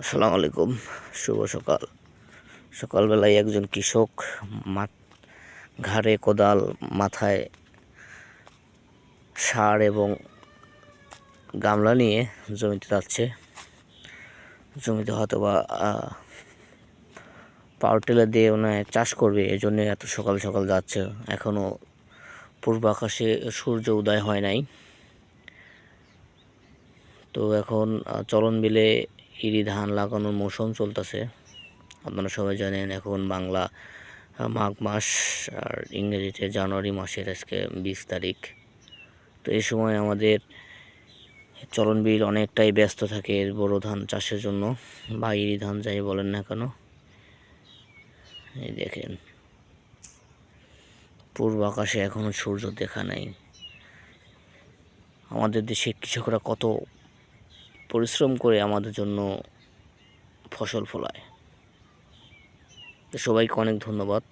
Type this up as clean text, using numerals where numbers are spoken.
আসসালামু আলাইকুম। শুভ সকাল। সকালবেলায় একজন কৃষক ঘাড়ে কোদাল, মাথায় ষাঁড় এবং গামলা নিয়ে জমিতে যাচ্ছে। জমিতে হয়তো বা পাওয়ার টিলার দিয়ে ওনায় চাষ করবে, এজন্য এত সকাল সকাল যাচ্ছে। এখনও পূর্ব আকাশে সূর্য উদয় হয় নাই। তো এখন চলন বিলে ইরি ধান লাগানোর মৌসুম চলতেছে। আপনারা সবাই জানেন এখন বাংলা মাঘ মাস আর ইংরেজিতে জানুয়ারি মাসের আজকে 20 তারিখ। তো এই সময় আমাদের চলন বিল অনেকটাই ব্যস্ত থাকে বোরো ধান চাষের জন্য, বা ইরি ধান যাই বলেন না কেন। এই দেখেন পূর্ব আকাশে এখনো সূর্য দেখা নাই। আমাদের দেশের কৃষকরা কত পরিশ্রম করে আমাদের জন্য ফসল ফলায়। সবাইকে অনেক ধন্যবাদ।